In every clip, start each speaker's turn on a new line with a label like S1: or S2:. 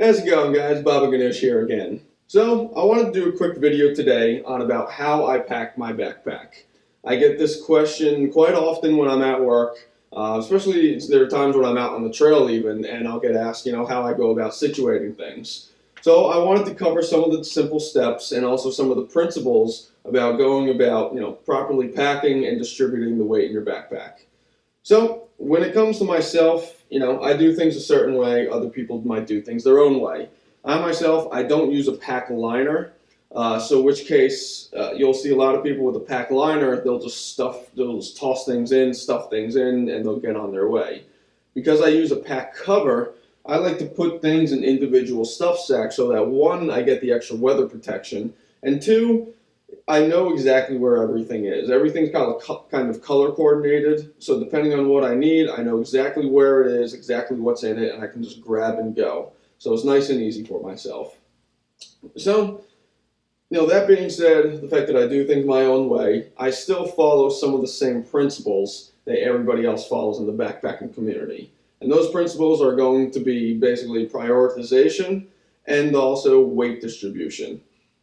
S1: How's it going, guys? Baba Ganesh here again. So, I wanted to do a quick video today on about how I pack my backpack. I get this question quite often when I'm at work, especially there are times when I'm out on the trail even, and I'll get asked, how I go about situating things. So, I wanted to cover some of the simple steps and also some of the principles about going about, properly packing and distributing the weight in your backpack. So, when it comes to myself, I do things a certain way. Other people might do things their own way. I don't use a pack liner. So, which case, you'll see a lot of people with a pack liner. They'll just toss things in, stuff things in, and they'll get on their way. Because I use a pack cover, I like to put things in individual stuff sacks so that one, I get the extra weather protection, and two, I know exactly where everything is. Everything's kind of color coordinated, so depending on what I need, I know exactly where it is, exactly what's in it, and I can just grab and go. So it's nice and easy for myself. So, that being said, the fact that I do things my own way, I still follow some of the same principles that everybody else follows in the backpacking community. And those principles are going to be basically prioritization and also weight distribution.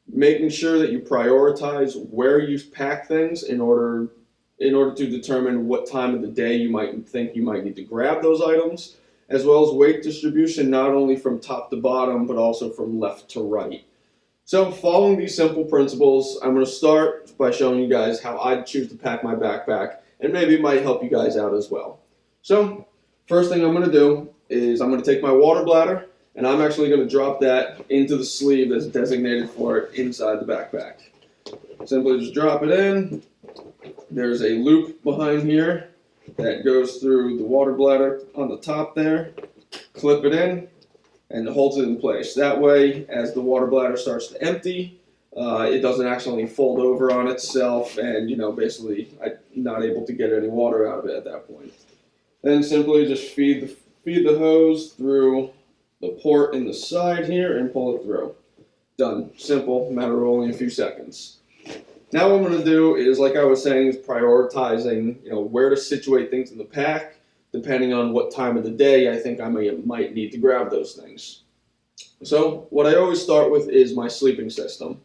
S1: Making sure that you prioritize where you pack things in order to determine what time of the day you might think you might need to grab those items, as well as weight distribution not only from top to bottom but also from left to right. So following these simple principles, I'm going to start by showing you guys how I choose to pack my backpack, and maybe it might help you guys out as well. So first thing I'm going to do is I'm going to take my water bladder, and I'm actually going to drop that into the sleeve that's designated for it inside the backpack. Simply just drop it in. There's a loop behind here that goes through the water bladder on the top there. Clip it in and it holds it in place. That way, as the water bladder starts to empty, it doesn't actually fold over on itself and, basically I'm not able to get any water out of it at that point. Then simply just feed the hose through the port in the side here and pull it through. Done. Simple, matter of only a few seconds. Now what I'm going to do is, like I was saying, is prioritizing, where to situate things in the pack, depending on what time of the day I think I might need to grab those things. So what I always start with is my sleeping system.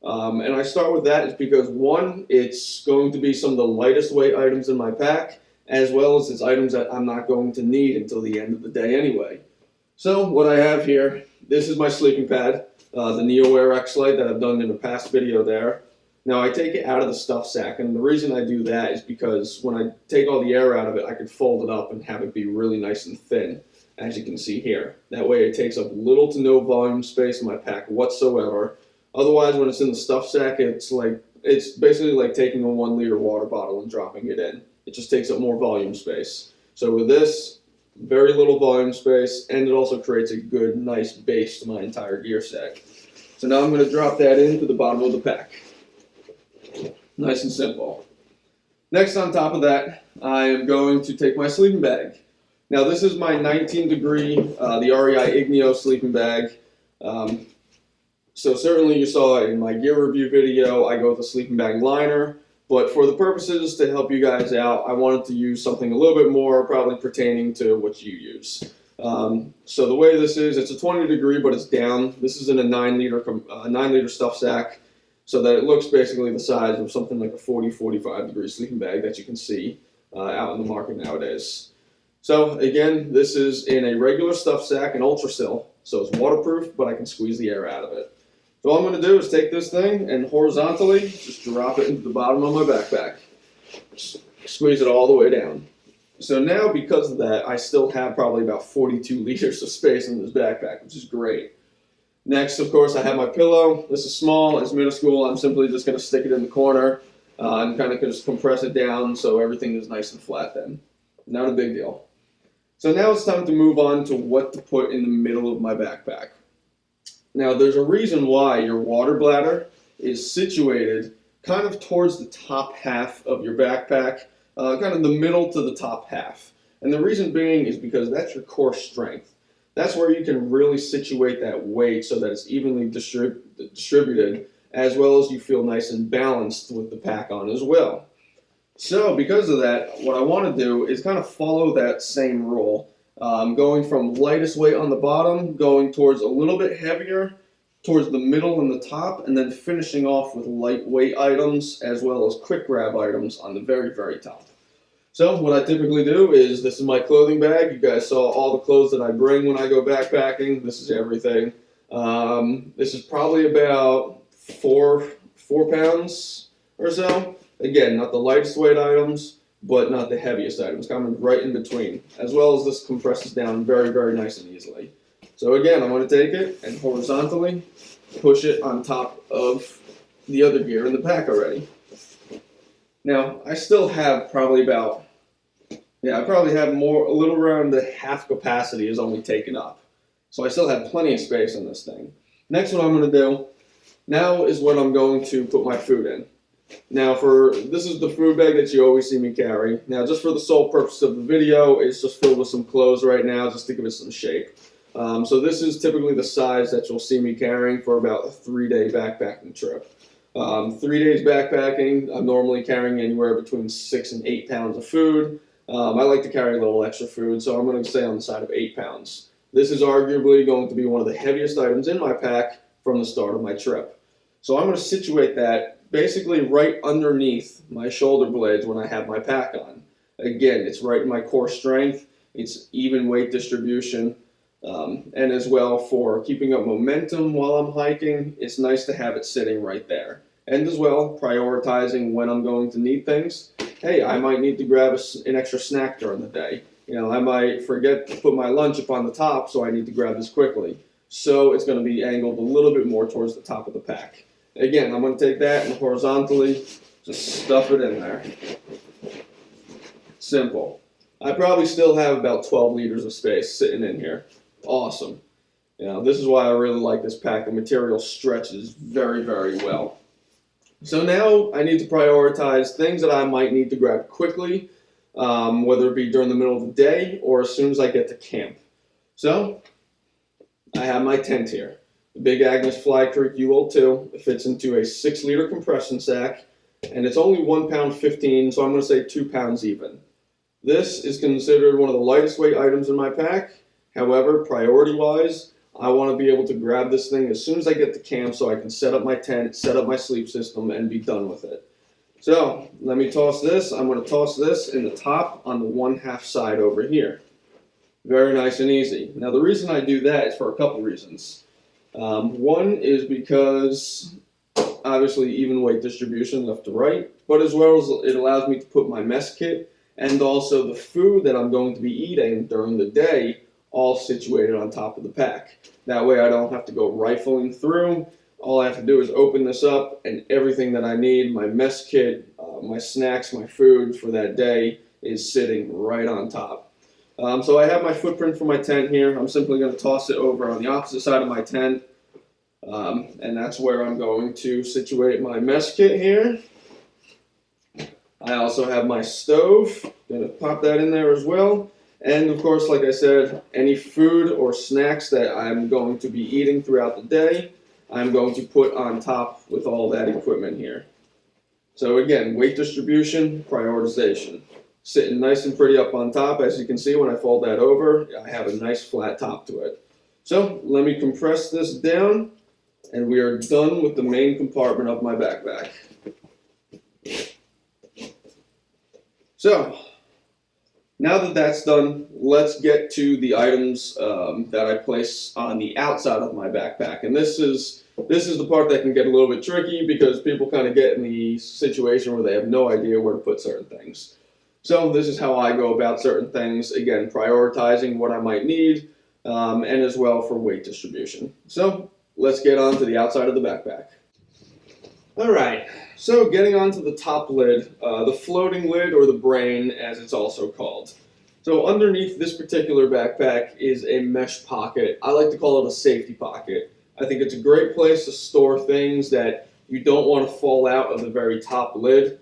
S1: And I start with that is because, one, it's going to be some of the lightest weight items in my pack, as well as it's items that I'm not going to need until the end of the day anyway. So what I have here, this is my sleeping pad, the NeoAir X-Lite that I've done in a past video there. Now I take it out of the stuff sack, and the reason I do that is because when I take all the air out of it, I can fold it up and have it be really nice and thin, as you can see here. That way it takes up little to no volume space in my pack whatsoever. Otherwise, when it's in the stuff sack, it's basically like taking a 1 liter water bottle and dropping it in. It just takes up more volume space. So with this, very little volume space, and it also creates a good, nice base to my entire gear set. So now I'm going to drop that into the bottom of the pack. Nice and simple. Next, on top of that, I am going to take my sleeping bag. Now this is my 19 degree, the REI Igneo sleeping bag. So certainly you saw in my gear review video, I go with a sleeping bag liner. But for the purposes to help you guys out, I wanted to use something a little bit more probably pertaining to what you use. So the way this is, it's a 20 degree, but it's down. This is in a 9 liter stuff sack, so that it looks basically the size of something like a 40-45 degree sleeping bag that you can see out in the market nowadays. So again, this is in a regular stuff sack, an Ultrasil, so it's waterproof, but I can squeeze the air out of it. So all I'm going to do is take this thing and horizontally just drop it into the bottom of my backpack. Just squeeze it all the way down. So now, because of that, I still have probably about 42 liters of space in this backpack, which is great. Next, of course, I have my pillow. This is small, it's minuscule. I'm simply just going to stick it in the corner and kind of just compress it down so everything is nice and flat then. Not a big deal. So now it's time to move on to what to put in the middle of my backpack. Now, there's a reason why your water bladder is situated kind of towards the top half of your backpack, kind of the middle to the top half. And the reason being is because that's your core strength. That's where you can really situate that weight so that it's evenly distributed, as well as you feel nice and balanced with the pack on as well. So because of that, what I want to do is kind of follow that same rule Going from lightest weight on the bottom, going towards a little bit heavier, towards the middle and the top, and then finishing off with lightweight items as well as quick grab items on the very, very top. So what I typically do is, this is my clothing bag. You guys saw all the clothes that I bring when I go backpacking. This is everything. This is probably about four pounds or so. Again, not the lightest weight items, but not the heaviest items, coming right in between, as well as this compresses down very, very nice and easily. So again, I'm going to take it and horizontally push it on top of the other gear in the pack already. Now, I still have probably about, I probably have more, a little around the half capacity is only taken up. So I still have plenty of space on this thing. Next, what I'm going to do now is what I'm going to put my food in. Now, this is the food bag that you always see me carry. Now, just for the sole purpose of the video, it's just filled with some clothes right now, just to give it some shape. So this is typically the size that you'll see me carrying for about a 3-day backpacking trip. 3 days backpacking, I'm normally carrying anywhere between 6 and 8 pounds of food. I like to carry a little extra food, so I'm going to stay on the side of 8 pounds. This is arguably going to be one of the heaviest items in my pack from the start of my trip. So I'm going to situate that basically right underneath my shoulder blades when I have my pack on. Again, it's right in my core strength, it's even weight distribution, and as well for keeping up momentum while I'm hiking, it's nice to have it sitting right there. And as well, prioritizing when I'm going to need things. Hey, I might need to grab an extra snack during the day. You know, I might forget to put my lunch up on the top, so I need to grab this quickly. So it's going to be angled a little bit more towards the top of the pack. Again, I'm going to take that and horizontally just stuff it in there. Simple. I probably still have about 12 liters of space sitting in here. Awesome. You know, this is why I really like this pack. The material stretches very, very well. So now I need to prioritize things that I might need to grab quickly, whether it be during the middle of the day or as soon as I get to camp. So I have my tent here. The Big Agnes Fly Creek UL 2. It fits into a 6-liter compression sack, and it's only 1 pound 15, so I'm going to say 2 pounds even. This is considered one of the lightest weight items in my pack. However, priority-wise, I want to be able to grab this thing as soon as I get to camp so I can set up my tent, set up my sleep system, and be done with it. So, let me toss this. I'm going to toss this in the top on the 1/2 side over here. Very nice and easy. Now, the reason I do that is for a couple reasons. One is because, obviously, even weight distribution left to right, but as well as it allows me to put my mess kit and also the food that I'm going to be eating during the day all situated on top of the pack. That way I don't have to go rifling through. All I have to do is open this up and everything that I need, my mess kit, my snacks, my food for that day is sitting right on top. So I have my footprint for my tent here. I'm simply going to toss it over on the opposite side of my tent. And that's where I'm going to situate my mess kit here. I also have my stove. Going to pop that in there as well. And of course, like I said, any food or snacks that I'm going to be eating throughout the day, I'm going to put on top with all that equipment here. So again, weight distribution, prioritization. Sitting nice and pretty up on top. As you can see, when I fold that over, I have a nice flat top to it. So let me compress this down, and we are done with the main compartment of my backpack. So, now that that's done, let's get to the items that I place on the outside of my backpack. And this is the part that can get a little bit tricky because people kind of get in the situation where they have no idea where to put certain things. So this is how I go about certain things. Again, prioritizing what I might need, and as well for weight distribution. So let's get on to the outside of the backpack. All right, so getting onto the top lid, the floating lid or the brain as it's also called. So underneath this particular backpack is a mesh pocket. I like to call it a safety pocket. I think it's a great place to store things that you don't want to fall out of the very top lid,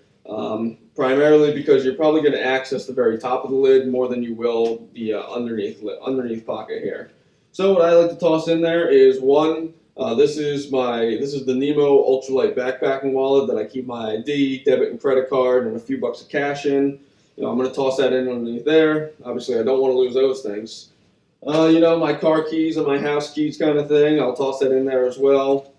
S1: primarily because you're probably going to access the very top of the lid more than you will the underneath pocket here. So what I like to toss in there is one. This is the Nemo ultralight backpacking wallet that I keep my ID, debit and credit card, and a few bucks of cash in. I'm going to toss that in underneath there. Obviously, I don't want to lose those things. My car keys and my house keys kind of thing, I'll toss that in there as well.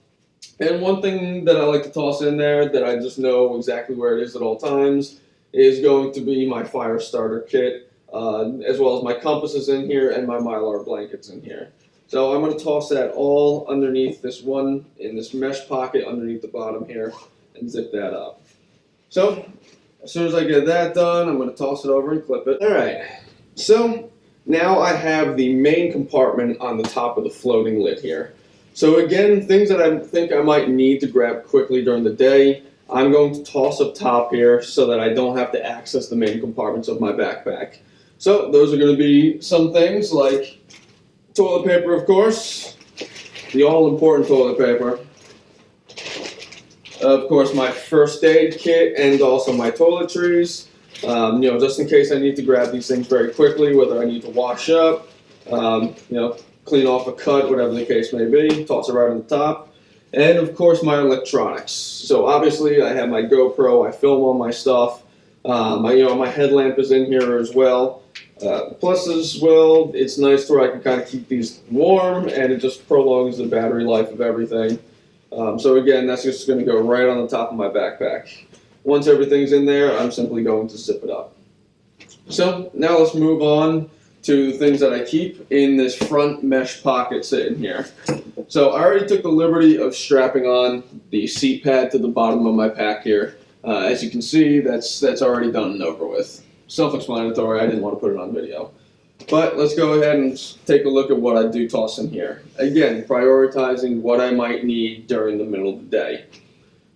S1: And one thing that I like to toss in there that I just know exactly where it is at all times is going to be my fire starter kit, as well as my compasses in here and my Mylar blankets in here. So I'm going to toss that all underneath this one, in this mesh pocket underneath the bottom here, and zip that up. So as soon as I get that done, I'm going to toss it over and clip it. Alright, so now I have the main compartment on the top of the floating lid here. So again, things that I think I might need to grab quickly during the day, I'm going to toss up top here so that I don't have to access the main compartments of my backpack. So those are going to be some things like toilet paper, of course, the all-important toilet paper. Of course, my first aid kit and also my toiletries. Just in case I need to grab these things very quickly, whether I need to wash up, clean off a cut, whatever the case may be, toss it right on the top. And of course, my electronics. So obviously, I have my GoPro, I film all my stuff. My headlamp is in here as well. Plus, as well, it's nice where I can kind of keep these warm, and it just prolongs the battery life of everything. So again, that's just going to go right on the top of my backpack. Once everything's in there, I'm simply going to zip it up. So now let's move on to the things that I keep in this front mesh pocket sitting here. So I already took the liberty of strapping on the seat pad to the bottom of my pack here. As you can see, that's already done and over with. Self-explanatory, I didn't want to put it on video. But let's go ahead and take a look at what I do toss in here. Again, prioritizing what I might need during the middle of the day.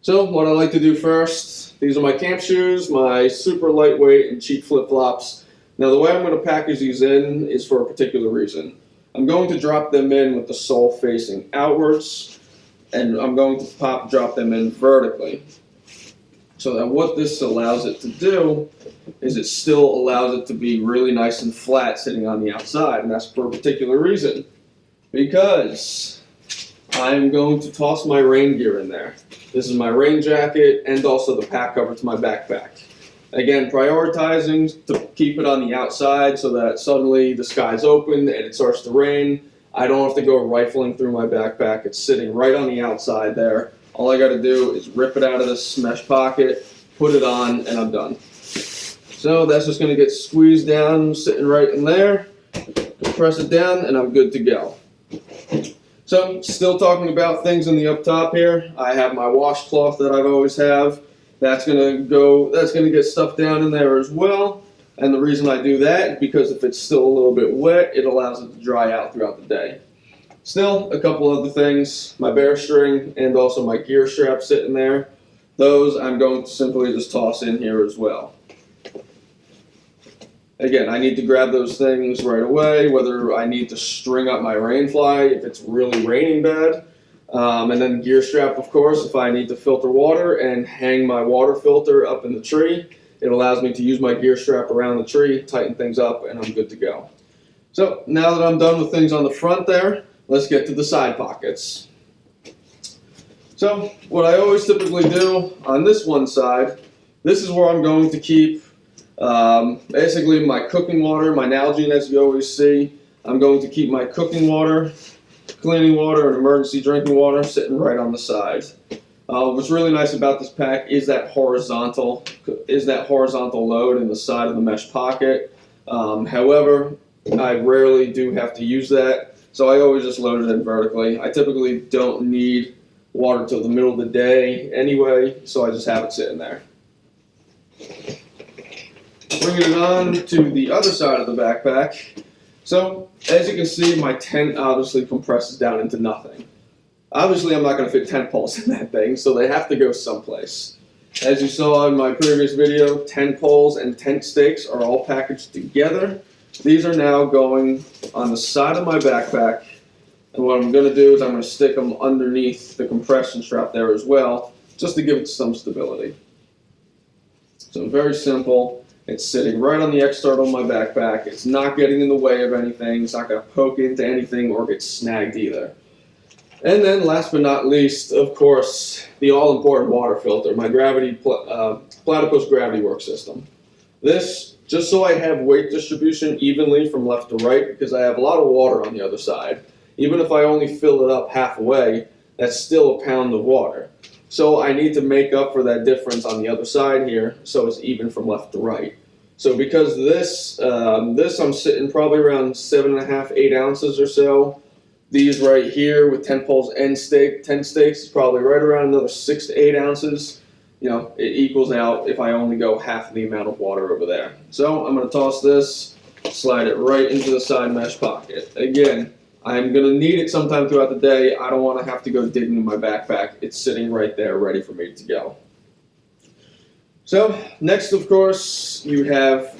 S1: So what I like to do first, these are my camp shoes, my super lightweight and cheap flip-flops. Now the way I'm going to package these in is for a particular reason. I'm going to drop them in with the sole facing outwards, and I'm going to drop them in vertically. So that what this allows it to do is it still allows it to be really nice and flat sitting on the outside, and that's for a particular reason. Because I'm going to toss my rain gear in there. This is my rain jacket and also the pack cover to my backpack. Again, prioritizing to keep it on the outside so that suddenly the sky's open and it starts to rain. I don't have to go rifling through my backpack. It's sitting right on the outside there. All I got to do is rip it out of this mesh pocket, put it on, and I'm done. So that's just going to get squeezed down, sitting right in there. Press it down, and I'm good to go. So, still talking about things in the up top here. I have my washcloth that I've always have. That's going to get stuffed down in there as well. And the reason I do that is because if it's still a little bit wet, it allows it to dry out throughout the day. Still, a couple other things, my bear string and also my gear strap sitting there. Those I'm going to simply just toss in here as well. Again, I need to grab those things right away, whether I need to string up my rain fly if it's really raining bad. And then gear strap, of course, if I need to filter water and hang my water filter up in the tree. It allows me to use my gear strap around the tree, tighten things up, and I'm good to go. So now that I'm done with things on the front there, let's get to the side pockets. So what I always typically do on this one side, this is where I'm going to keep basically my cooking water, my Nalgene, as you always see. I'm going to keep my cooking water, cleaning water, and emergency drinking water sitting right on the side. What's really nice about this pack is that horizontal load in the side of the mesh pocket. However, I rarely do have to use that, so I always just load it in vertically. I typically don't need water till the middle of the day anyway, so I just have it sitting there. Bringing it on to the other side of the backpack. So, as you can see, my tent obviously compresses down into nothing. Obviously, I'm not going to fit tent poles in that thing, so they have to go someplace. As you saw in my previous video, tent poles and tent stakes are all packaged together. These are now going on the side of my backpack, and what I'm going to do is I'm going to stick them underneath the compression strap there as well, just to give it some stability. So very simple. It's sitting right on the external of my backpack. It's not getting in the way of anything. It's not going to poke into anything or get snagged either. And then last but not least, of course, the all-important water filter, my Platypus Gravity Works system. This, just so I have weight distribution evenly from left to right, because I have a lot of water on the other side. Even if I only fill it up halfway, that's still a pound of water. So I need to make up for that difference on the other side here, so it's even from left to right. So because this I'm sitting probably around 7.5, 8 ounces or so. These right here with 10 poles and 10 stakes is probably right around another 6 to 8 ounces. You know, it equals out if I only go half the amount of water over there. So I'm going to toss this, slide it right into the side mesh pocket. Again, I'm going to need it sometime throughout the day. I don't want to have to go digging in my backpack. It's sitting right there ready for me to go. So next, of course, you have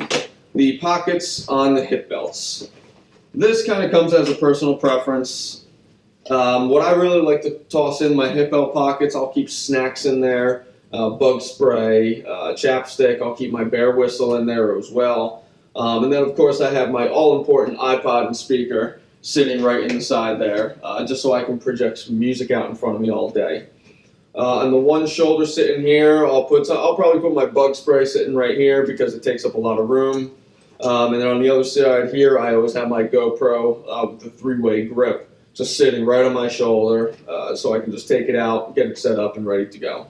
S1: the pockets on the hip belts. This kind of comes as a personal preference. What I really like to toss in my hip belt pockets, I'll keep snacks in there, bug spray, chapstick. I'll keep my bear whistle in there as well. And then, of course, I have my all-important iPod and speaker sitting right inside there, just so I can project some music out in front of me all day. On the one shoulder sitting here, I'll probably put my bug spray sitting right here because it takes up a lot of room. And then on the other side here, I always have my GoPro with the 3-way grip just sitting right on my shoulder, so I can just take it out, get it set up, and ready to go.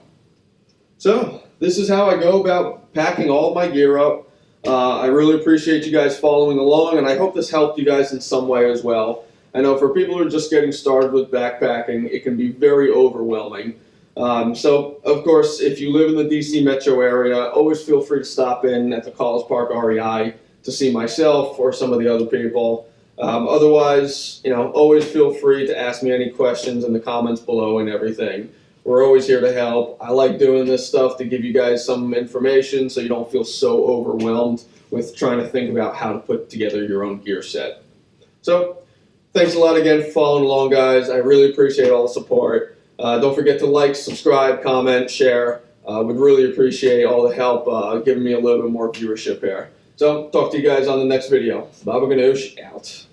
S1: So this is how I go about packing all of my gear up. I really appreciate you guys following along, and I hope this helped you guys in some way as well. I know for people who are just getting started with backpacking, it can be very overwhelming. So, of course, if you live in the DC metro area, always feel free to stop in at the College Park REI to see myself or some of the other people. Otherwise, you know, always feel free to ask me any questions in the comments below and everything. We're always here to help. I like doing this stuff to give you guys some information so you don't feel so overwhelmed with trying to think about how to put together your own gear set. So, thanks a lot again for following along, guys. I really appreciate all the support. Don't forget to like, subscribe, comment, share. Would really appreciate all the help giving me a little bit more viewership here. So, talk to you guys on the next video. Baba Ganoush, out.